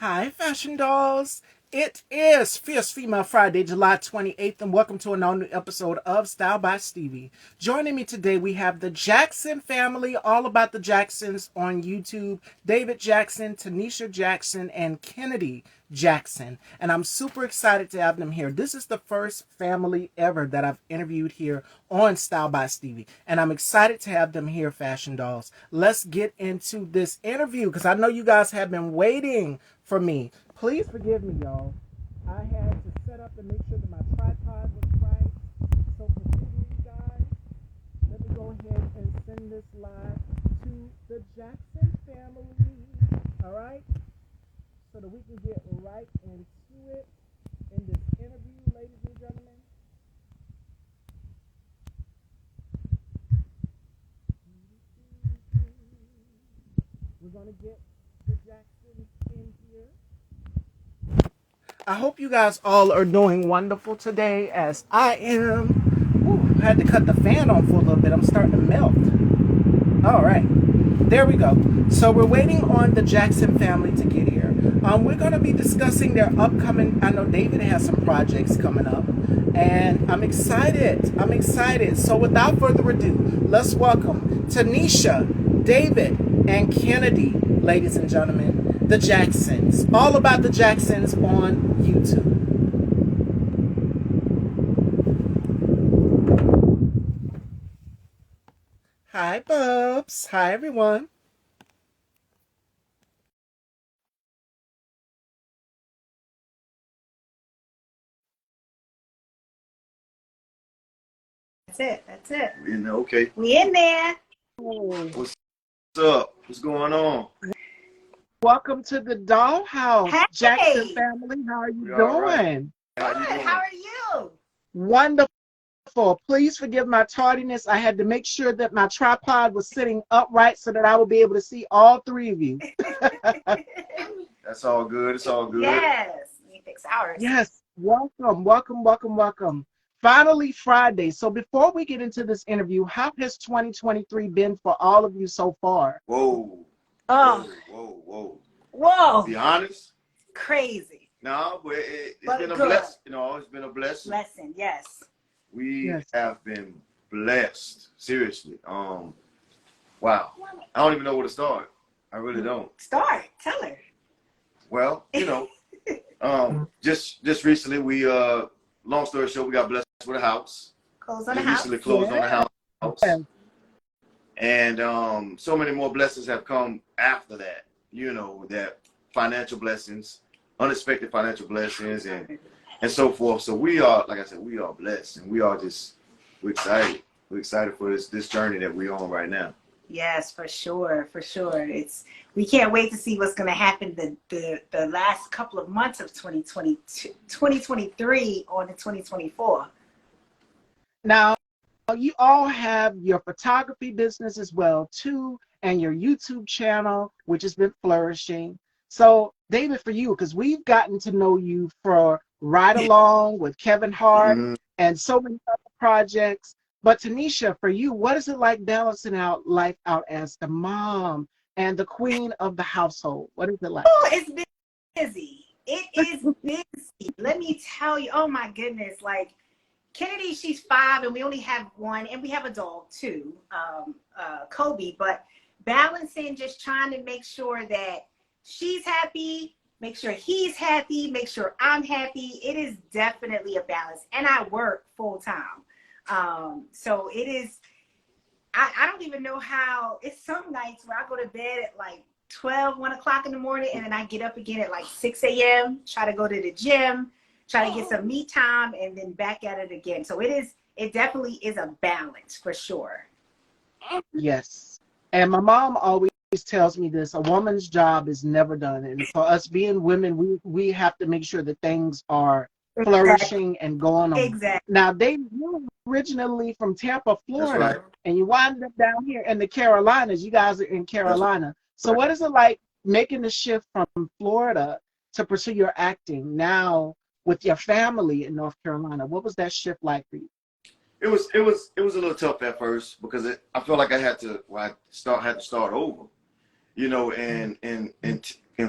Hi, fashion dolls. It is Fierce Female Friday, July 28th, and welcome to an all-new episode of Style by Stevie. Joining me today, we have the Jackson family, all about the Jacksons on YouTube. David Jackson, Tanisha Jackson, and Kennedy Jackson. And I'm super excited to have them here. This is the first family ever that I've interviewed here on Style by Stevie. And I'm excited to have them here, fashion dolls. Let's get into this interview because I know you guys have been waiting for me. Please forgive me, y'all. I had to set up and make sure that my tripod was right. So forgive me, you guys. Let me go ahead and send this live to the Jackson family. All right? So that we can get right into it in this interview, ladies and gentlemen. We're going to get the Jacksons in here. I hope you guys all are doing wonderful today as I am. Ooh, I had to cut the fan on for a little bit. I'm starting to melt. All right. There we go. So we're waiting on the Jackson family to get here. We're going to be discussing their upcoming, I know David has some projects coming up. And I'm excited. I'm excited. So without further ado, let's welcome Tanisha, David, and Kennedy, ladies and gentlemen. The Jacksons. All about the Jacksons on YouTube. Hi, Bubs. Hi, everyone. That's it. That's it. Okay. We in there. What's up? What's going on? Welcome to the Dollhouse, Hey. Jackson family. How are you We all right. doing? How Good. you doing? How are you? Wonderful. Please forgive my tardiness. I had to make sure that my tripod was sitting upright so that I would be able to see all three of you. That's all good. It's all good. Yes. We fix ours. Yes. Welcome, welcome, welcome, welcome. Finally, Friday. So before we get into this interview, how has 2023 been for all of you so far? Whoa. Oh. Whoa. Whoa. Be honest. Crazy. No, but it's But been a good. blessing. It's been a blessing. Lesson. Yes. We Yes. have been blessed. Seriously. Wow. I don't even know where to start. I really don't. Start. Tell her. Well, just recently we long story short, we got blessed with a house. Close on We the house. recently closed on the house. Yeah. And so many more blessings have come after that, that financial blessings, unexpected financial blessings and so forth. So we are, like I said, we are blessed and we're excited. We're excited for this journey that we're on right now. Yes, for sure. For sure. We can't wait to see what's going to happen the last couple of months of 2023 on to 2024. Now, you all have your photography business as well, too, and your YouTube channel, which has been flourishing. So, David, for you, because we've gotten to know you for Ride Along with Kevin Hart and so many other projects. But Tanisha, for you, what is it like balancing out life out as the mom and the queen of the household? What is it like? Oh, it's been busy. It is busy. Let me tell you. Oh my goodness. Like Kennedy, she's 5 and we only have one, and we have a dog too, Kobe. But balancing, just trying to make sure that she's happy, make sure he's happy, make sure I'm happy. It is definitely a balance, and I work full time. So it is, I don't even know how. It's some nights where I go to bed at like 1 o'clock in the morning, and then I get up again at like 6 a.m., try to go to the gym, try to get some me time, and then back at it again. So it definitely is a balance for sure. Yes. And my mom always tells me this: a woman's job is never done. And for us being women, we have to make sure that things are flourishing and going on. Exactly. Now, you were originally from Tampa, Florida, That's right. and you wound up down here in the Carolinas. You guys are in Carolina. So what is it like making the shift from Florida to pursue your acting now with your family in North Carolina? What was that shift like for you? It was a little tough at first because I felt like I had to start over, and in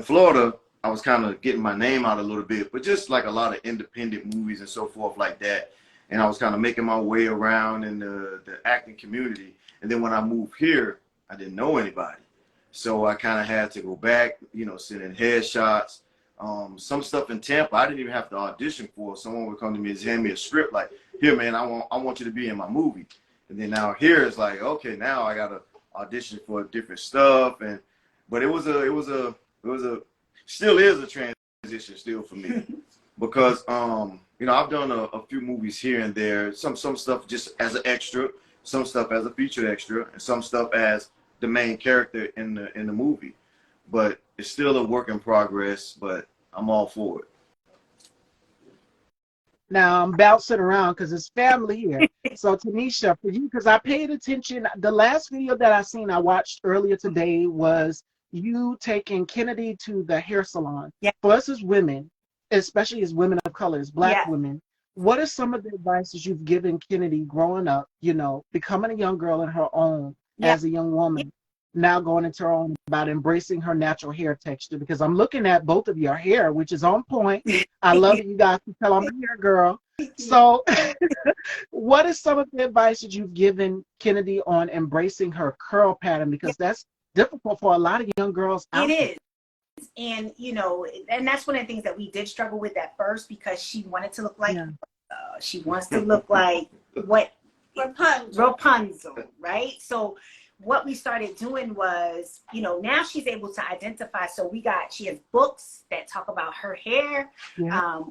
Florida, I was kind of getting my name out a little bit, but just like a lot of independent movies and so forth like that. And I was kind of making my way around in the acting community. And then when I moved here, I didn't know anybody. So I kind of had to go back, you know, send in headshots. Some stuff in Tampa, I didn't even have to audition for. Someone would come to me and hand me a script like, here, man, I want you to be in my movie. And then now here it's like, okay, now I got to audition for different stuff. But it was a still is a transition still for me because, you know, I've done a few movies here and there, some stuff just as an extra, some stuff as a featured extra, and some stuff as the main character in the movie. But it's still a work in progress, but I'm all for it. Now I'm bouncing around because it's family here. So Tanisha, for you, because I paid attention, the last video that I watched earlier today was you taking Kennedy to the hair salon. Yeah. For us as women, especially as women of color, as Black Yeah. women, what are some of the advices you've given Kennedy growing up, you know, becoming a young girl in her own as a young woman, now going into her own, about embracing her natural hair texture? Because I'm looking at both of your hair, which is on point. I love it. You guys can tell I'm a hair girl. So what is some of the advice that you've given Kennedy on embracing her curl pattern? Because that's difficult for a lot of young girls out there. It is. And, you know, and that's one of the things that we did struggle with at first, because she wanted to look like, she wants to look like what? Rapunzel, right? So what we started doing was, you know, now she's able to identify. So she has books that talk about her hair.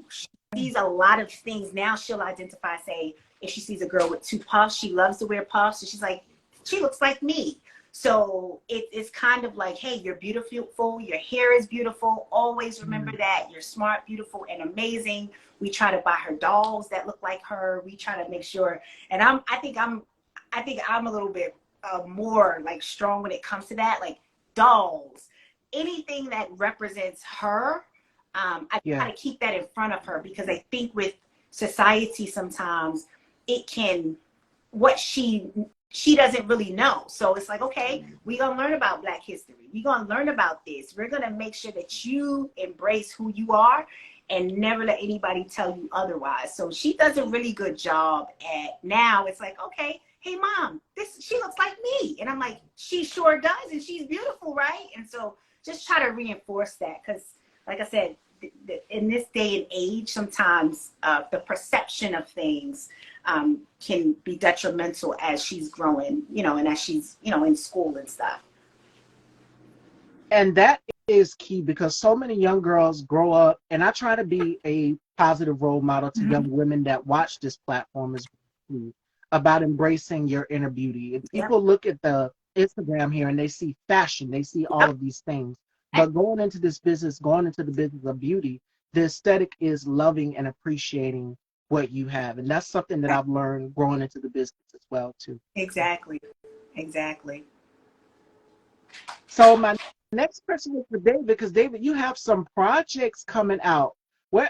She sees a lot of things. Now she'll identify, say, if she sees a girl with 2 puffs, she loves to wear puffs. So she's like, she looks like me. So it's kind of like, hey, you're beautiful. Your hair is beautiful. Always remember that. You're smart, beautiful, and amazing. We try to buy her dolls that look like her. We try to make sure. And I think I'm a little bit more like strong when it comes to that. Like dolls, anything that represents her. I try to keep that in front of her, because I think with society sometimes it can, what she doesn't really know. So it's like, okay, we're going to learn about Black history. We're going to learn about this. We're going to make sure that you embrace who you are and never let anybody tell you otherwise. So she does a really good job at, now it's like, okay, hey mom, she looks like me. And I'm like, she sure does. And she's beautiful, right? And so just try to reinforce that. Because like I said, in this day and age, sometimes the perception of things can be detrimental as she's growing, you know, and as she's, you know, in school and stuff. And that is key, because so many young girls grow up, and I try to be a positive role model to young women that watch this platform as well, about embracing your inner beauty. If people look at the Instagram here and they see fashion, they see all of these things. But going into the business of beauty, the aesthetic is loving and appreciating what you have. And that's something that I've learned growing into the business as well, too. Exactly. So my next question is for David, because David, you have some projects coming out. Where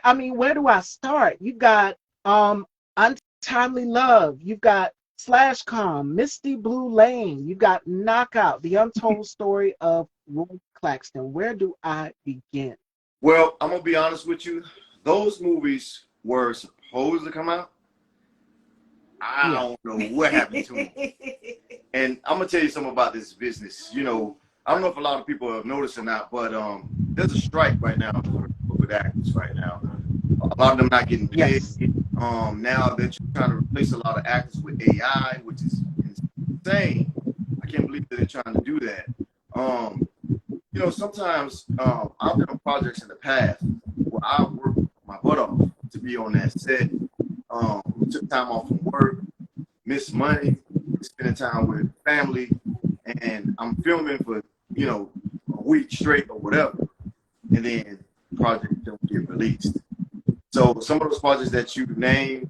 do I start? You've got Untimely Love. You've got /Com, Misty Blue Lane. You've got Knockout, The Untold Story of Roy Claxton. Where do I begin? Well, I'm gonna be honest with you. Those movies were supposed to come out. I don't know what happened to them. And I'm gonna tell you something about this business. You know, I don't know if a lot of people have noticed or not, but there's a strike right now with actors right now. A lot of them not getting paid. Now they're trying to replace a lot of actors with AI, which is insane. I can't believe that they're trying to do that. You know, sometimes I've done projects in the past where I worked my butt off to be on that set. Took time off from work, missed money, spending time with family, and I'm filming for, you know, a week straight or whatever, and then the project don't get released. So some of those projects that you named,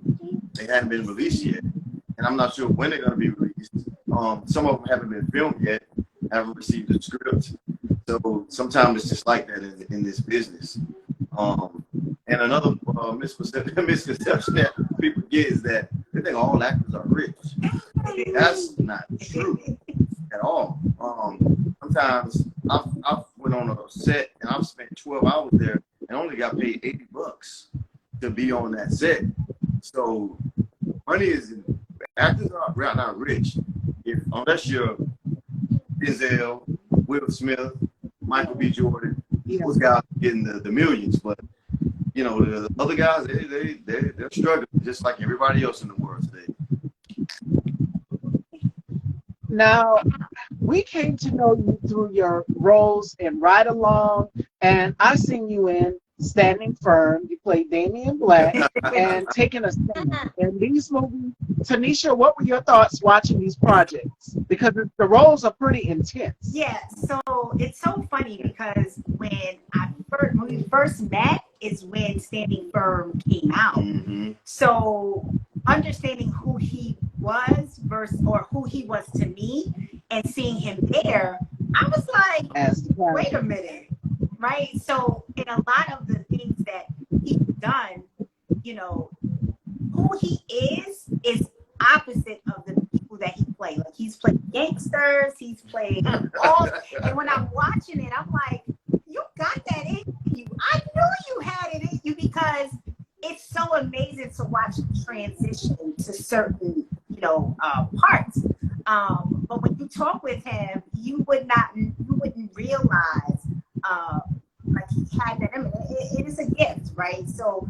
they hadn't been released yet, and I'm not sure when they're going to be released. Some of them haven't been filmed yet, haven't received the script. So sometimes it's just like that in this business. And another misconception that people get is that they think all actors are rich. That's not true at all. Sometimes I've went on a set, and I've spent 12 hours there and only got paid $80 to be on that set. So money is, actors are not rich unless you're Denzel, Will Smith, Michael B. Jordan. Those guys getting the millions, but you know the other guys, they're struggling just like everybody else in the world today. Now, we came to know you through your roles in Ride Along, and I seen you in Standing Firm. You played Damian Black and Taking a Stand. In these movies, Tanisha, what were your thoughts watching these projects? Because the roles are pretty intense. Yeah, so it's so funny because when we first met is when Standing Firm came out. Mm-hmm. So understanding who he was or who he was to me and seeing him there, I was like, wait a minute, right? So in a lot of the things that he's done, you know, who he is opposite of the people that he played. Like he's played gangsters, he's played all, and when I'm watching it, I'm like, you got that in you. I knew you had it in you because it's so amazing to watch him transition to certain, you know, parts. But when you talk with him, you wouldn't realize like he had that. I mean, it is a gift, right? So,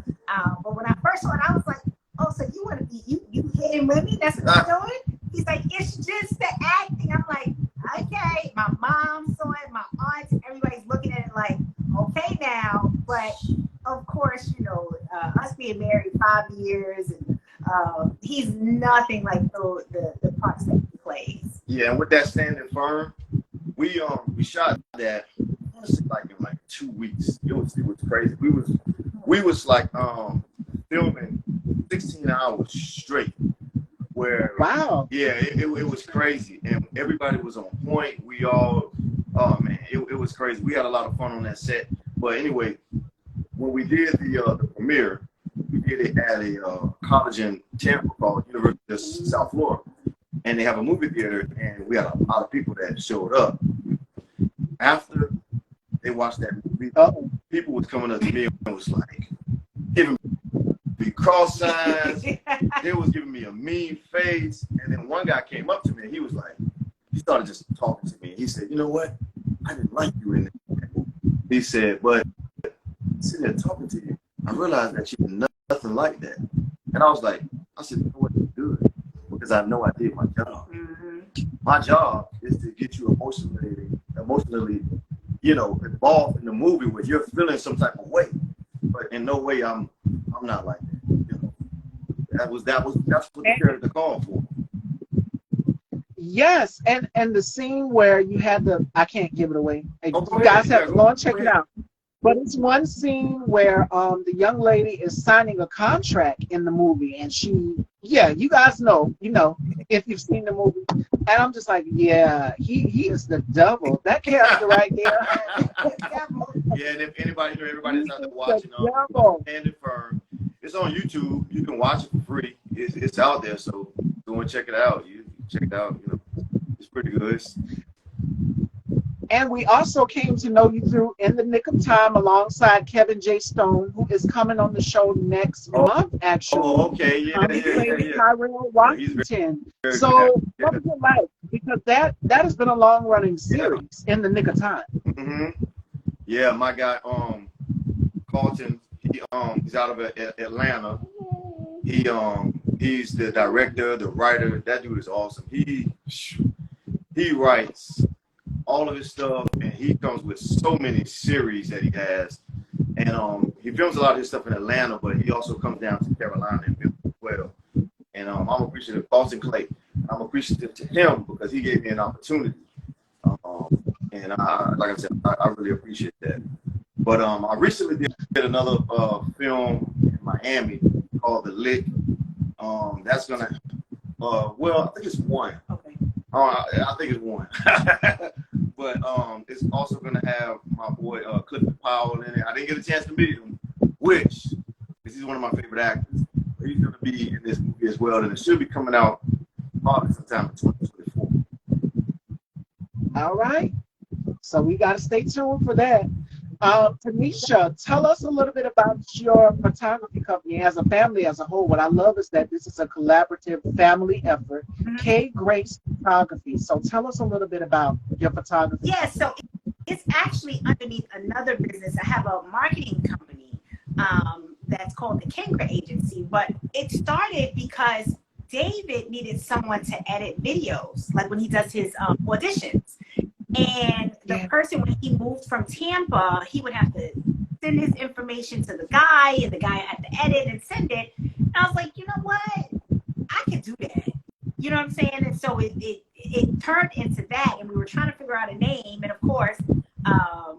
but when I first saw it, I was like, oh, so you want to be you hitting with me? That's what you're doing? He's like, it's just the acting. I'm like, okay. My mom saw it, my aunts, everybody's looking at it like, okay now. But of course, you know, us being married 5 years, and he's nothing like the parts that he plays. Yeah, and with that Standing Firm, we shot that honestly like in like 2 weeks. It was crazy. We was like filming 16 hours straight. Where wow, yeah, it was crazy, and everybody was on point. We all, oh man, it was crazy. We had a lot of fun on that set. But anyway, when we did the premiere, we did it at a college in Tampa called University of South Florida, and they have a movie theater, and we had a lot of people that showed up. After they watched that movie, people was coming up to me and was like giving me cross signs. They was giving me a mean face, and then one guy came up to me and he was like, he started just talking to me. He said, "You know what? I didn't like you in that movie." He said, "But sitting there talking to you, I realized that you're nothing like that." And I was like, I said, "You know what? Good, because I know I did my job. Mm-hmm. My job is to get you emotionally, you know, involved in the movie where you're feeling some type of way. But in no way I'm not like that. You know, that's what the character called for." Yes, and the scene where you had I can't give it away. You guys have to go and check it out. But it's one scene where the young lady is signing a contract in the movie, and you guys know, if you've seen the movie. And I'm just like, yeah, he is the devil. That character right there. Yeah, and if everybody's out there watching Standing Firm, it's on YouTube. You can watch it for free. It's out there, so go and check it out. You check it out. You know, it's pretty good. And we also came to know you through In the Nick of Time alongside Kevin J. Stone, who is coming on the show next month, actually. Oh, okay, yeah. Tyrell Washington. So, what was it like? Because that has been a long-running series, In the Nick of Time. Mm-hmm. Yeah, my guy, Carlton, he's out of Atlanta. He's the director, the writer. That dude is awesome. He writes all of his stuff, and he comes with so many series that he has. And he films a lot of his stuff in Atlanta, but he also comes down to Carolina and films as well. And I'm appreciative of Boston Clay. I'm appreciative to him because he gave me an opportunity. And like I said, I really appreciate that. But I recently did another film in Miami called The Lick. That's gonna, I think it's one. Okay. I think it's one. But it's also gonna have my boy Clifton Powell in it. I didn't get a chance to meet him, because he's one of my favorite actors. But he's gonna be in this movie as well, and it should be coming out probably sometime in 2024. All right. So we got to stay tuned for that. Tanisha, tell us a little bit about your photography company as a family as a whole. What I love is that this is a collaborative family effort, K Grace Photography. So tell us a little bit about your photography. Yeah, so it's actually underneath another business. I have a marketing company that's called the Kengra Agency, but it started because David needed someone to edit videos, like when he does his auditions. And the person, when he moved from Tampa, he would have to send his information to the guy, and the guy had to edit and send it. And I was like, you know what? I could do that. You know what I'm saying? And so it turned into that, and we were trying to figure out a name. And of course,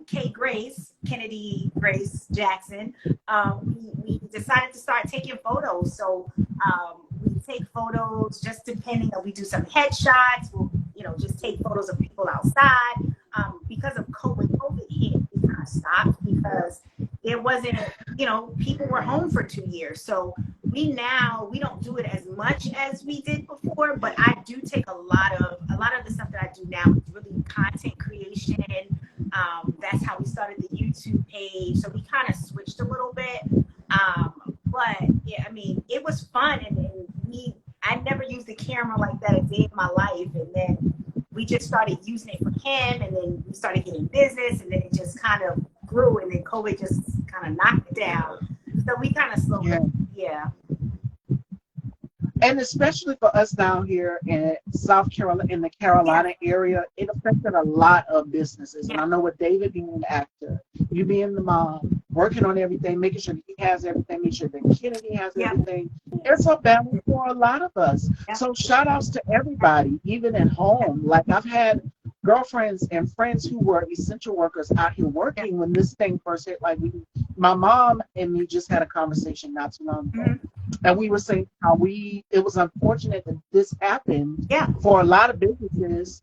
K Grace, Kennedy Grace Jackson, we decided to start taking photos. So we take photos just depending on, we do some headshots. We'll, just take photos of people outside. Because of COVID hit, we kind of stopped because there wasn't, people were home for 2 years. So we don't do it as much as we did before, but I do take a lot of the stuff that I do now is really content creation. That's how we started the YouTube page. So we kind of switched a little bit. But yeah, I mean, it was fun, and I never used the camera like that a day in my life, and then we just started using it for him, and then we started getting business, and then it just kind of grew, and then COVID just kind of knocked it down. So we kind of slowly, yeah. And especially for us down here in South Carolina, in the Carolina area, it affected a lot of businesses. And I know with David being an actor, you being the mom, working on everything, making sure he has everything, making sure that Kennedy has everything. It's a balance for a lot of us. So shout outs to everybody, even at home. Like I've had girlfriends and friends who were essential workers out here working when this thing first hit. Like my mom and me just had a conversation not too long ago. And we were saying how it was unfortunate that this happened for a lot of businesses,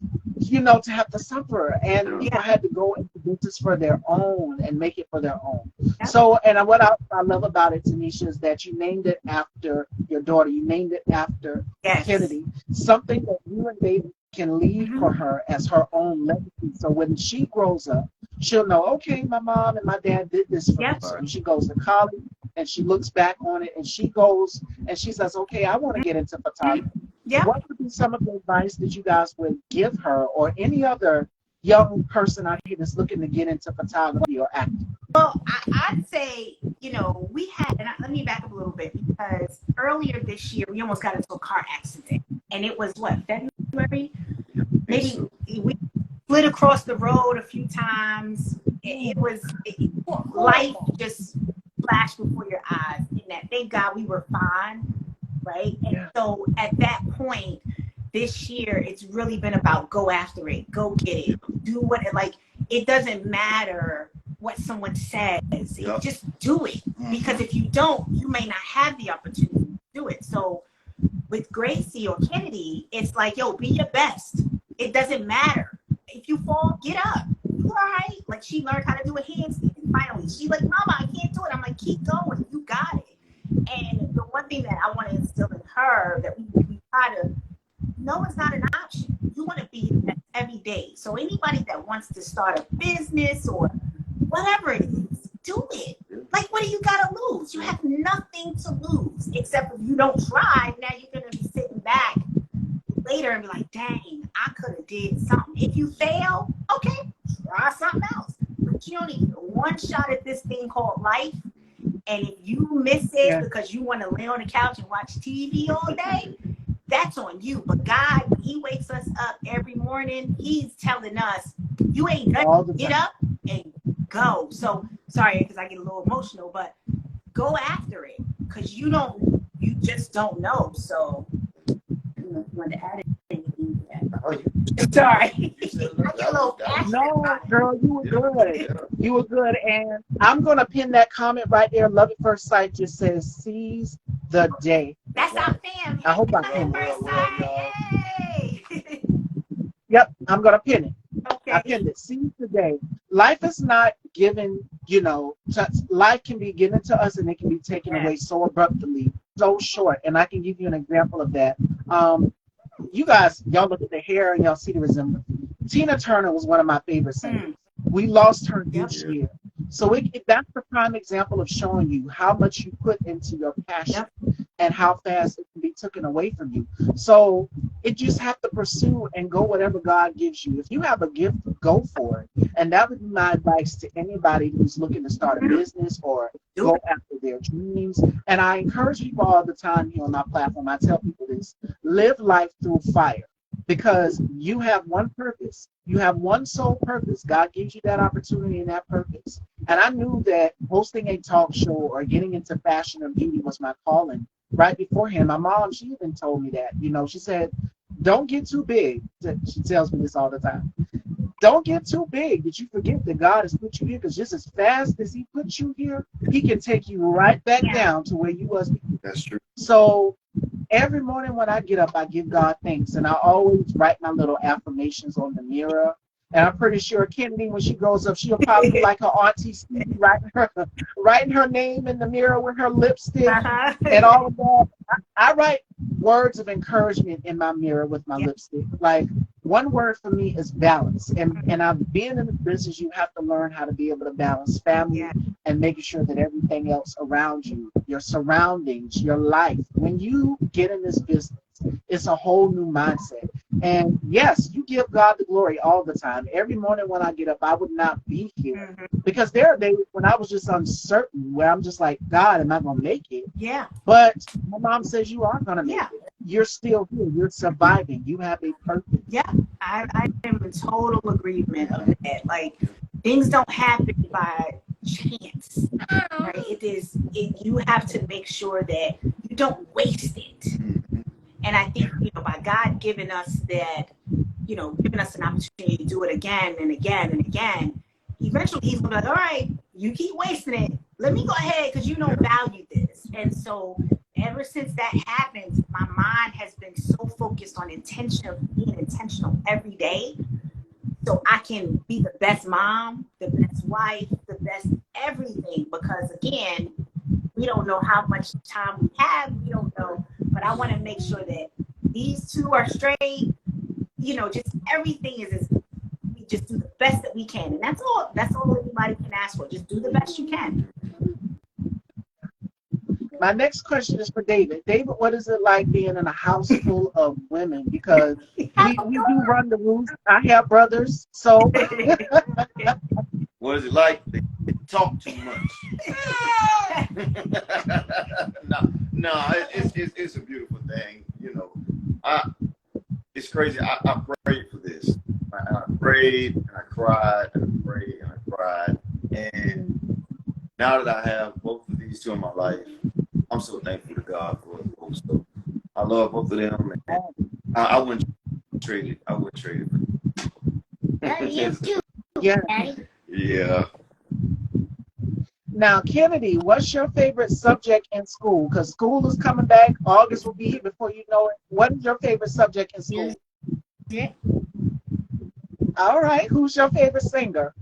to have to suffer. And people had to go into business for their own and make it for their own. So, and what I love about it, Tanisha, is that you named it after your daughter. You named it after Kennedy. Something that you and David can leave for her as her own legacy. So when she grows up, she'll know, okay, my mom and my dad did this for me. So when she goes to college and she looks back on it and she goes and she says, okay, I want to get into photography. What would be some of the advice that you guys would give her or any other young person out here that's looking to get into photography or acting? Well, I'd say, we had, and let me back up a little bit, because earlier this year, we almost got into a car accident. And it was, February? Maybe we slid across the road a few times. Life just flashed before your eyes. And that, thank God we were fine, right? And so at that point, this year, it's really been about go after it, go get it, do what it doesn't matter what someone says, just do it. Because if you don't, you may not have the opportunity to do it. So with Gracie or Kennedy, it's like, yo, be your best. It doesn't matter. If you fall, get up. You all right? Like she learned how to do a handstand. Finally, she's like, Mama, I can't do it. I'm like, keep going. You got it. And the one thing that I want to instill in her that we try to, no, it's not an option. You want to be every day. So anybody that wants to start a business or whatever it is, do it. Like, what do you got to lose? You have nothing to lose except if you don't try. Now you're going to be sitting back later and be like, dang, I could have did something. If you fail, okay, try something else. But you only get one shot at this thing called life. And if you miss it because you want to lay on the couch and watch TV all day, that's on you. But God, he wakes us up every morning. He's telling us, you ain't done. Get up and go. So sorry, because I get a little emotional, but go after it, because you just don't know. So I don't know if you want to add anything to that. Sorry. I get a little passionate. No, girl, you were good. You were good. And I'm going to pin that comment right there. Love at First Sight just says, seize the day. That's our family. I hope I can. Yep, I'm going to pin it. Okay. I pinned it. Seize the day. Life is not given, life can be given to us and it can be taken away so abruptly, so short. And I can give you an example of that. You guys, y'all look at the hair and y'all see the resemblance. Tina Turner was one of my favorite singers. We lost her Yep. this year. So that's the prime example of showing you how much you put into your passion and how fast it can be taken away from you. So it just have to pursue and go whatever God gives you. If you have a gift, go for it. And that would be my advice to anybody who's looking to start a business or go after their dreams. And I encourage people all the time here on my platform. I tell people this: live life through fire. Because you have one purpose. You have one sole purpose. God gives you that opportunity and that purpose. And I knew that hosting a talk show or getting into fashion and beauty was my calling right beforehand. My mom, she even told me that. You know, she said, don't get too big. She tells me this all the time. Don't get too big that you forget that God has put you here, because just as fast as he put you here, he can take you right back down to where you was. That's true. So every morning when I get up, I give God thanks, and I always write my little affirmations on the mirror. And I'm pretty sure Kennedy, when she grows up, she'll probably be like her auntie Stevie, writing her name in the mirror with her lipstick and all of that. I write words of encouragement in my mirror with my lipstick. Like, one word for me is balance. And I've been in the business, you have to learn how to be able to balance family and making sure that everything else around you, your surroundings, your life. When you get in this business, it's a whole new mindset. And yes, you give God the glory all the time. Every morning when I get up, I would not be here because there are days when I was just uncertain, where I'm just like, God, am I going to make it? Yeah. But my mom says you are going to make Yeah. it. You're still here. You're surviving. You have a purpose. Yeah, I am in total agreement of that. Like, things don't happen by chance, right? You have to make sure that you don't waste it. And I think, by God giving us that, giving us an opportunity to do it again and again and again, eventually he's gonna be like, all right, you keep wasting it. Let me go ahead, because you don't value this. And so ever since that happened, my mind has been so focused on being intentional every day, so I can be the best mom, the best wife, the best everything. Because again, we don't know how much time we have. We don't know. But I want to make sure that these two are straight. Just everything we just do the best that we can. And that's all anybody can ask for. Just do the best you can. My next question is for David. David, what is it like being in a house full of women? Because we do run the roost. I have brothers, so. What is it like? They talk too much. No, it's a beautiful thing. It's crazy. I prayed for this. I prayed and I cried and I prayed and I cried. And now that I have both of these two in my life, I'm so thankful to God for it. So I love both of them. And I wouldn't trade it. I wouldn't trade it. You too, Yeah. Daddy. Yeah. Now, Kennedy, what's your favorite subject in school? Because school is coming back. August will be here before you know it. What is your favorite subject in school? Music. All right. Who's your favorite singer?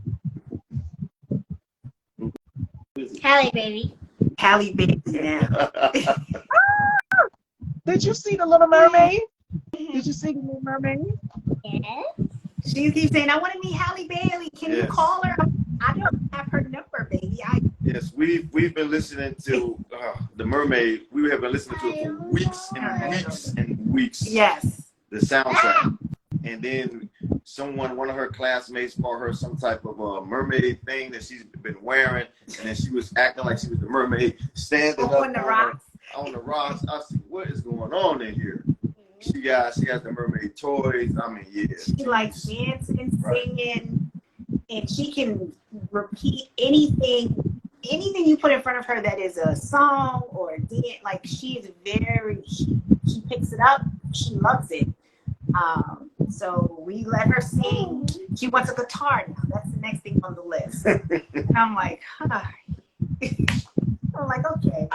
Halle Baby. Halle Baby now. Did you see The Little Mermaid? Did you see The Little Mermaid? Yes. She keeps saying, I want to meet Halle Bailey. Can you call her? I don't have her number, baby. Yes, we've been listening to The Mermaid. We have been listening to it for weeks and weeks and weeks. Yes. The soundtrack. And then one of her classmates bought her some type of a mermaid thing that she's been wearing, and then she was acting like she was the mermaid, standing up On the rocks. On the rocks. I said, what is going on in here? She got the mermaid toys. I mean, yeah. She likes dancing, singing, and she can repeat anything you put in front of her that is a song or a dance. Like, she picks it up. She loves it. So we let her sing. She wants a guitar now. That's the next thing on the list. And I'm like, hi. I'm like, okay.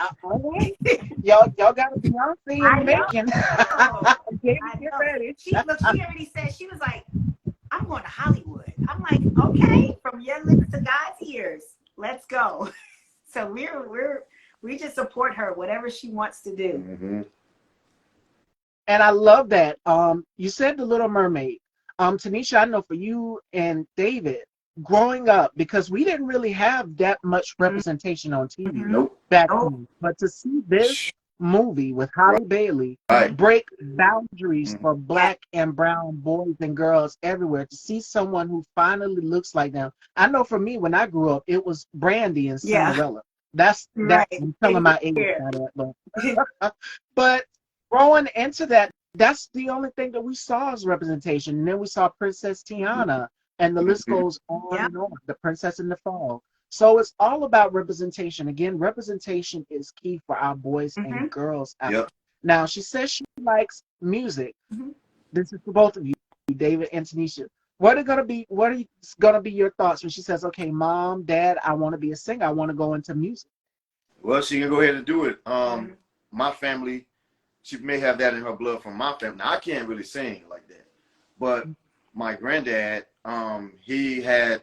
Y'all got a Beyonce in the making. Get ready. She already said, she was like, I'm going to Hollywood. I'm like, okay, from your lips to God's ears, let's go. So we just support her, whatever she wants to do. Mm-hmm. And I love that. You said The Little Mermaid. Tanisha, I know for you and David, growing up, because we didn't really have that much representation on TV Nope. back Oh, then. But to see this movie with Halle Bailey Right. break boundaries Mhm. for yeah. black and brown boys and girls everywhere, to see someone who finally looks like them. I know for me, when I grew up, it was Brandy and Yeah. Cinderella. That Right. I'm telling my age Yeah. by that, but growing into that, that's the only thing that we saw as representation. And then we saw Princess Tiana, and the list Mhm. goes on Yeah. and on. The Princess in the Fall. So it's all about representation. Again, representation is key for our boys Mhm. and girls out. Yep. Now, she says she likes music. Mhm. This is for both of you, David and Tanisha. What are gonna be your thoughts when she says, "Okay, Mom, Dad, I want to be a singer. I want to go into music." Well, she can go ahead and do it. Mhm. My family, she may have that in her blood from my family. Now, I can't really sing like that, but my granddad, he had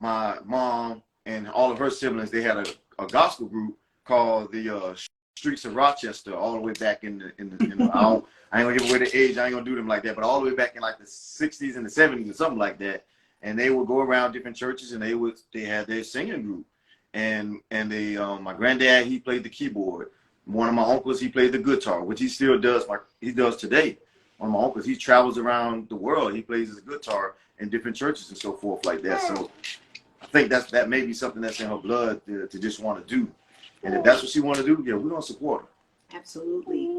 my mom and all of her siblings. They had a gospel group called the Streets of Rochester, all the way back in the I ain't gonna give away the age. I ain't gonna do them like that, but all the way back in like the 60s and the 70s or something like that. And they would go around different churches, and they had their singing group. And they my granddad, he played the keyboard. One of my uncles, he played the guitar, which he still does. He does today. One of my uncles, he travels around the world. He plays his guitar in different churches and so forth like that. So I think that may be something that's in her blood to just want to do. And if that's what she want to do, yeah, we're gonna support her. Absolutely.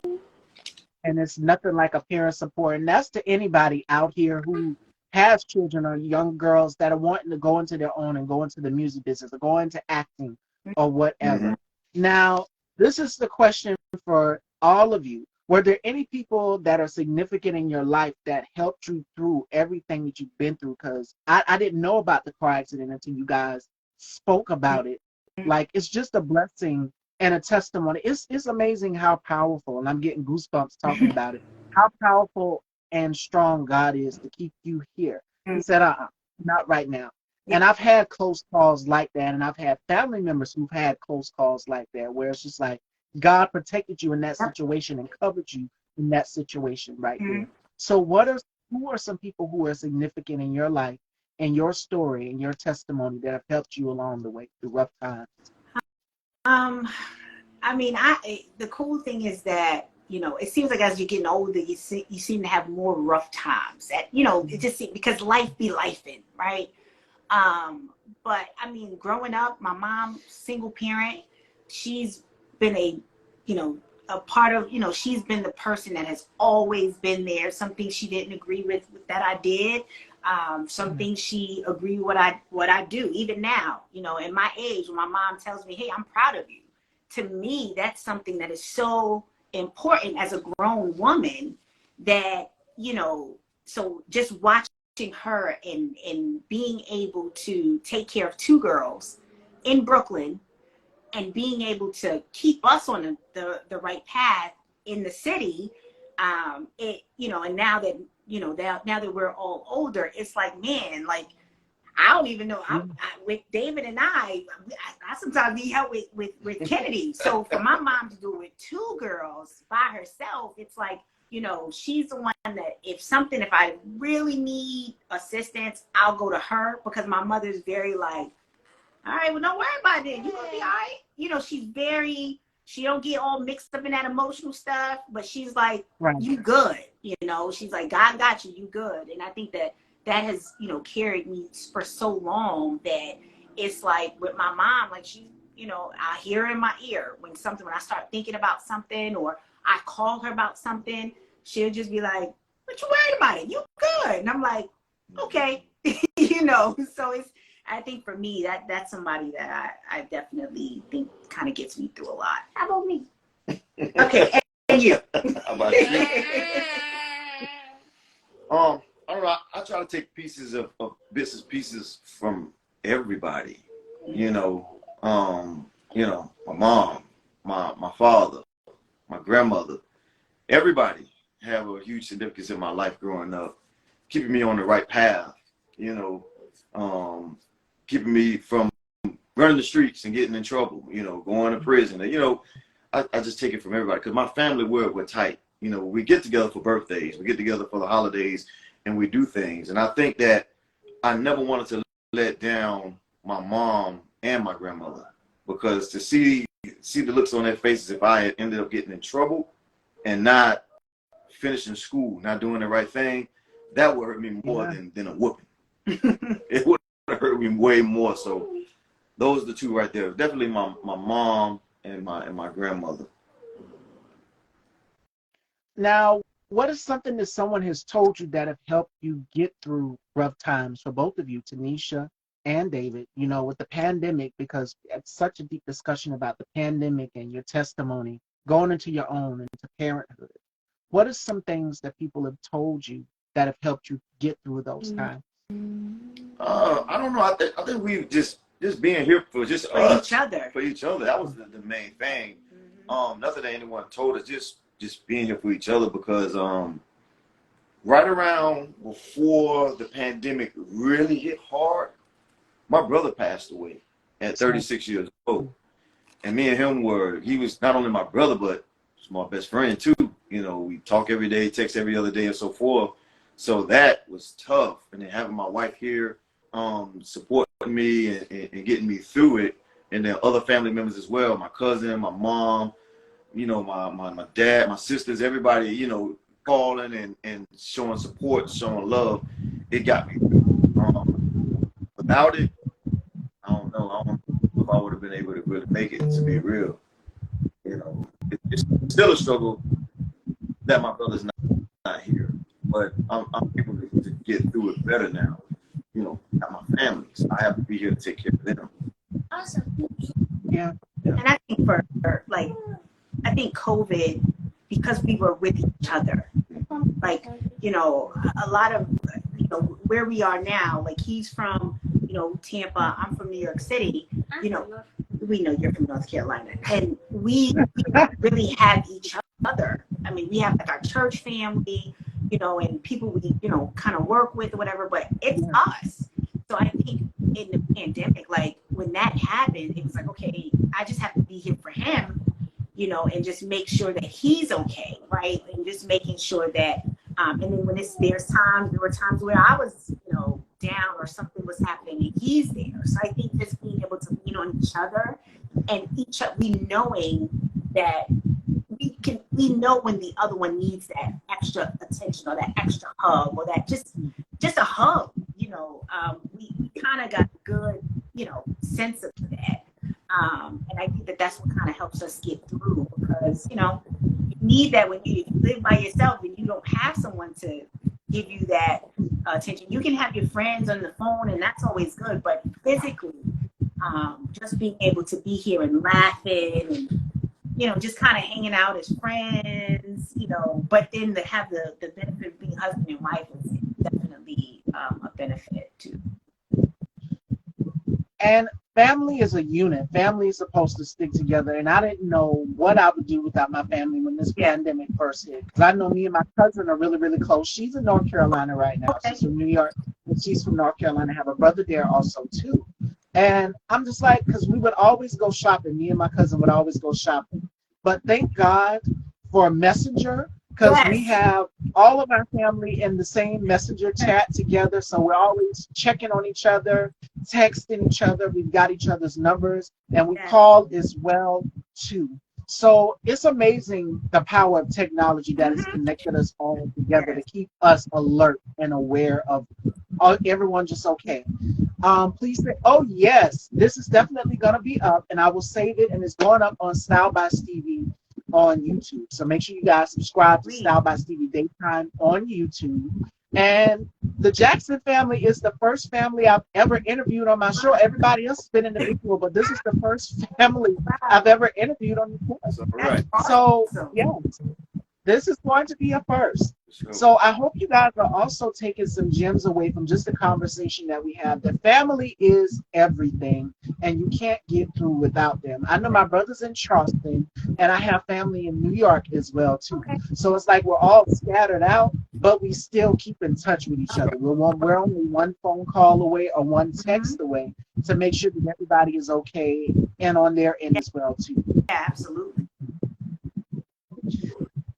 And it's nothing like a parent support. And that's to anybody out here who has children or young girls that are wanting to go into their own and go into the music business or go into acting or whatever. Mm-hmm. Now, this is the question for all of you. Were there any people that are significant in your life that helped you through everything that you've been through? Because I didn't know about the car accident until you guys spoke about it. Like, it's just a blessing and a testimony. It's amazing how powerful, and I'm getting goosebumps talking about it, how powerful and strong God is to keep you here. He said, not right now. And I've had close calls like that, and I've had family members who've had close calls like that, where it's just like God protected you in that situation and covered you in that situation right there. So who are some people who are significant in your life and your story and your testimony that have helped you along the way through rough times? I mean, the cool thing is that, you know, it seems like as you're getting older, you seem to have more rough times. That, you know, it just because life be lifing, right? But I mean, growing up, my mom, single parent, she's been a part of, you know, she's been the person that has always been there. Some things she didn't agree with that I did. Some things she agreed with what I do. Even now, you know, in my age, when my mom tells me, "Hey, I'm proud of you," to me, that's something that is so important as a grown woman that, you know, so just watching her and being able to take care of two girls in Brooklyn and being able to keep us on the right path in the city, it, you know, and now that, you know, now that we're all older, it's like, man, like, I don't even know. With David and I sometimes need help with Kennedy. So for my mom to do it with two girls by herself, it's like, you know, she's the one that if I really need assistance, I'll go to her, because my mother's very like, all right, well, don't worry about it. You're going to be all right. You know, she don't get all mixed up in that emotional stuff, but she's like, right, you good. You know, she's like, God got you, you good. And I think that has, you know, carried me for so long that it's like with my mom, like she, you know, I hear her in my ear when I start thinking about something or I call her about something, she'll just be like, what you worried about it? You good. And I'm like, okay, you know, so I think for me, that's somebody that I definitely think kind of gets me through a lot. How about me? Okay, and you? How about you? All right, I try to take pieces of business pieces from everybody. You know, my mom, my father, my grandmother, everybody have a huge significance in my life growing up, keeping me on the right path. You know, keeping me from running the streets and getting in trouble. You know, going to prison. And, you know, I just take it from everybody because my family we're tight. You know, we get together for birthdays, we get together for the holidays, and we do things. And I think that I never wanted to let down my mom and my grandmother, because to see the looks on their faces if I had ended up getting in trouble and not finishing school, not doing the right thing, that would hurt me more than a whooping. It would hurt me way more. So those are the two right there. Definitely my mom and my grandmother. Now, what is something that someone has told you that have helped you get through rough times for both of you, Tanisha and David, you know, with the pandemic, because it's such a deep discussion about the pandemic and your testimony going into your own, into parenthood. What are some things that people have told you that have helped you get through those times? I don't know. I think we just being here for just For us, each other. For each other. That was the main thing. Nothing that anyone told us. Just being here for each other, because right around before the pandemic really hit hard, my brother passed away at 36 years old. And me and him he was not only my brother, but my best friend too. You know, we talk every day, text every other day and so forth. So that was tough. And then having my wife here, supporting me and getting me through it. And then other family members as well, my cousin, my mom, you know, my dad, my sisters, everybody, you know, calling and showing support, showing love. It got me through. Without it, I don't know if I would have been able to really make it, to be real. You know, it's still a struggle that my brother's not here, but I'm able to get through it better now. You know, got my family, so I have to be here to take care of them. Awesome. Yeah. And I think I think COVID, because we were with each other, like, you know, a lot of, you know, where we are now, like he's from, you know, Tampa, I'm from New York City, you know, we know you're from North Carolina, and we really have each other. I mean, we have like our church family, you know, and people we, you know, kind of work with or whatever, but it's us. So I think in the pandemic, like when that happened, it was like, okay, I just have to be here for him, you know, and just make sure that he's okay, right? And just making sure that, and then when there were times where I was, you know, down or something was happening and he's there. So I think just being able to lean on each other and we knowing that we know when the other one needs that extra attention or that extra hug or that just a hug, you know, we kind of got a good, you know, sense of that. And I think that's what kind of helps us get through, because, you know, you need that when you live by yourself and you don't have someone to give you that attention. You can have your friends on the phone and that's always good, but physically, just being able to be here and laughing and, you know, just kind of hanging out as friends, you know, but then to have the benefit of being husband and wife is definitely a benefit too. And family is a unit. Family is supposed to stick together. And I didn't know what I would do without my family when this pandemic first hit. Because I know me and my cousin are really, really close. She's in North Carolina right now. Okay. She's from New York, and she's from North Carolina. I have a brother there also, too. And I'm just like, because we would always go shopping. Me and my cousin would always go shopping. But thank God for Messenger, because we have all of our family in the same Messenger chat together. So we're always checking on each other, texting each other. We've got each other's numbers, and we call as well, too. So it's amazing the power of technology that has connected us all together to keep us alert and aware of everyone just okay. Please say, oh yes, this is definitely going to be up, and I will save it, and it's going up on Style by Stevie on YouTube. So make sure you guys subscribe to Style by Stevie Daytime on YouTube. And the Jackson family is the first family I've ever interviewed on my show. Everybody else has been individual, but this is the first family I've ever interviewed on the show. Right. So, yes, this is going to be a first. So I hope you guys are also taking some gems away from just the conversation that we have. That family is everything, and you can't get through without them. I know my brother's in Charleston, and I have family in New York as well, too. So it's like we're all scattered out, but we still keep in touch with each other. We're only one phone call away or one text away to make sure that everybody is okay and on their end as well, too. Yeah, absolutely.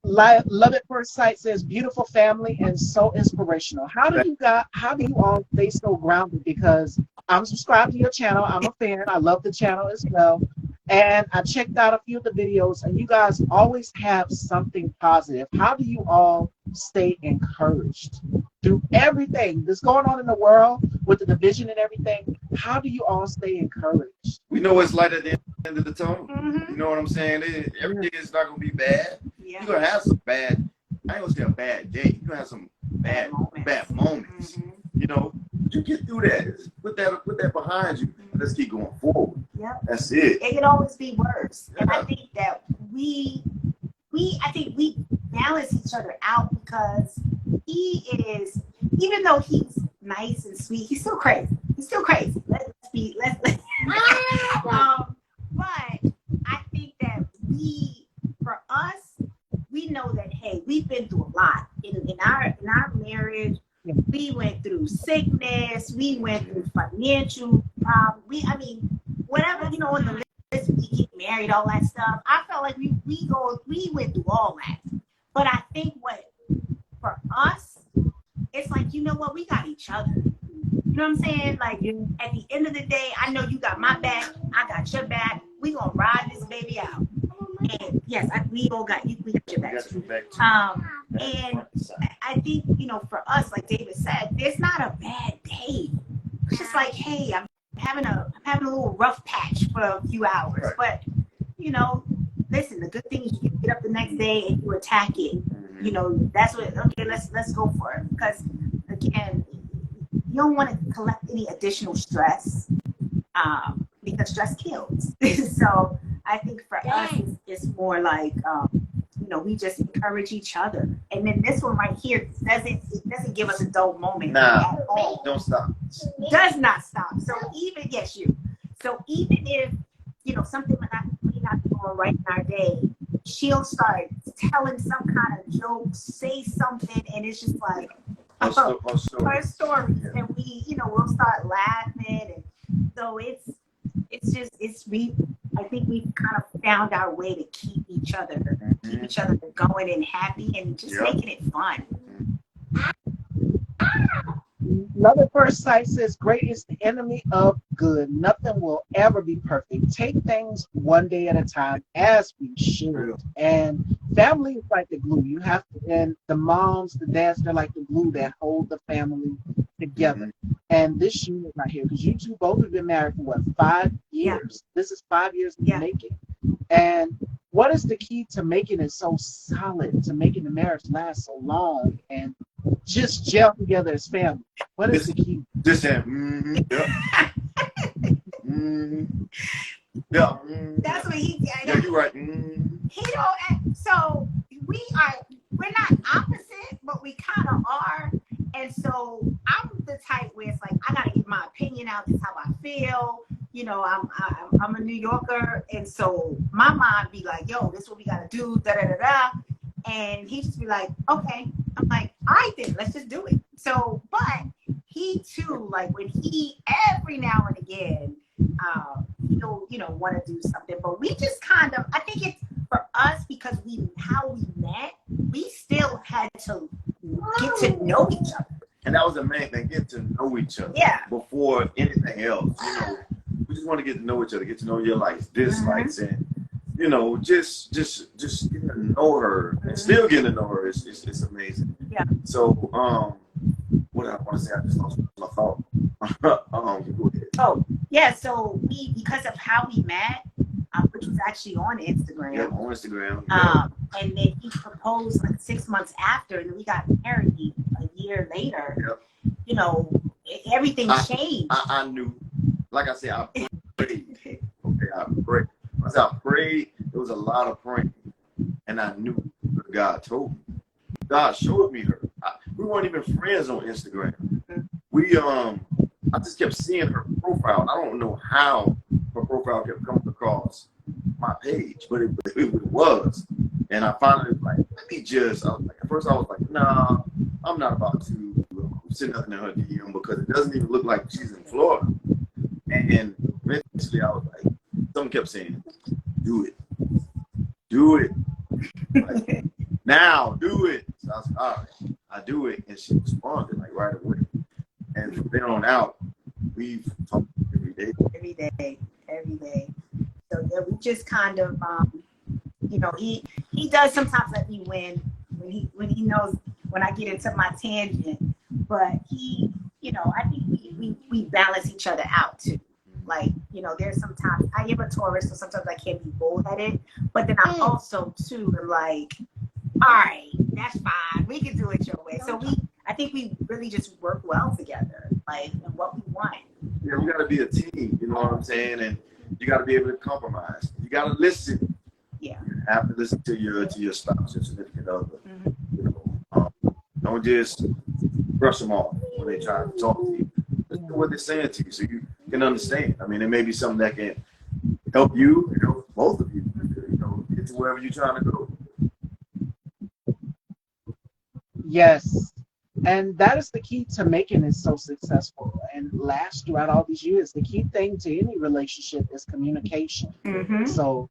Love at First Sight says beautiful family and so inspirational. How do you all stay so grounded? Because I'm subscribed to your channel. I'm a fan. I love the channel as well. And I checked out a few of the videos, and you guys always have something positive. How do you all stay encouraged through everything that's going on in the world with the division and everything? How do you all stay encouraged? We know it's light at the end of the tunnel. Mhm. You know what I'm saying? Everything is not gonna be bad. Yeah. You're gonna have some bad. I ain't gonna say a bad day. You're gonna have some bad moments. Mhm. You know, you get through that. Put that behind you. Let's keep going forward. Yep. That's it. It can always be worse. And I Yeah. think that we balance each other out, because he is, even though he's nice and sweet, he's still crazy. Let's but I think that for us, we know that, hey, we've been through a lot in our marriage. We went through sickness. We went through financial problems. Whatever, in the list, we get married, all that stuff. I felt like we went through all that. But I think for us, it's like, you know what, we got each other. You know what I'm saying? Like, at the end of the day, I know you got my back, I got your back. We gonna ride this baby out. And yes, we all got you. We got your back too. And I think, for us, like David said, there's not a bad day. It's just like, hey, I'm having a little rough patch for a few hours. Right. But, listen, the good thing is you get up the next day and you attack it. That's what, okay, let's go for it. Because, again, you don't want to collect any additional stress, because stress kills. So I think for us, it's more like, we just encourage each other. And then this one right here doesn't give us a dull moment at all. Don't stop. Does not stop. So even if something may not be going right in our day, she'll start telling some kind of joke, say something, and it's just like her stories, and we'll start laughing, and so I think we've kind of found our way to keep each other going and happy, and just making it fun. Love at First Sight says, great is the enemy of good. Nothing will ever be perfect. Take things one day at a time, as we should. And family is like the glue. You have to, and the moms, the dads, they're like the glue that hold the family together. And this unit right here, because you two both have been married for 5 years? This is 5 years in the making. And what is the key to making it so solid, to making the marriage last so long and just gel together as family? What is the key? Just saying, yeah. That's what he did. Yeah, you're right. He don't. So we're not opposite, but we kind of are. And so I'm the type where it's like, I gotta get my opinion out. This is how I feel. I'm a New Yorker, and so my mind be like, yo, this is what we gotta do, da da da da. And he just be like, okay. I'm like, all right then, let's just do it. So, but he too, like, when he every now and again, he'll want to do something, but we just kind of, I think it's for us, because how we met, we still had to get to know each other. And that was the main thing, get to know each other. Yeah. Before anything else, we just want to get to know each other, get to know your likes, dislikes, and just getting to know her and still getting to know her is amazing. Yeah. So what did I want to say? I just lost my thought. Go ahead. Oh yeah. So because of how we met, which was actually on Instagram. Yeah, on Instagram. And then he proposed like 6 months after, and we got married a year later. Yep. Everything changed. I knew. Like I said, I prayed. Okay, I prayed. Once I prayed, there was a lot of praying, and I knew what God told me. God showed me her. We weren't even friends on Instagram. I just kept seeing her profile. And I don't know how her profile kept coming across my page, but it was. And I finally was like, at first I was like, nah, I'm not about to send nothing in her DM, because it doesn't even look like she's in Florida. And eventually I was like, someone kept saying, do it. Like, now, do it. So I was like, all right, I do it. And she responded like right away. And from then on out, we've talked every day. Every day. So yeah, we just kind of, he does sometimes let me win when he knows when I get into my tangent, but he, I think we balance each other out too. Like, there's sometimes I am a Taurus, so sometimes I can be bullheaded, but then I also too am like, all right, that's fine, we can do it your way. So I think we really just work well together, like, in what we want. Yeah, we got to be a team, you know what I'm saying? And you got to be able to compromise. You got to listen. Yeah. You have to listen to your spouse, your significant other. Don't just brush them off when they try to talk to you. Listen to what they're saying to you so you can understand. I mean, it may be something that can help you, both of you, get to wherever you're trying to go. Yes. And that is the key to making it so successful and last throughout all these years. The key thing to any relationship is communication. Mm-hmm. So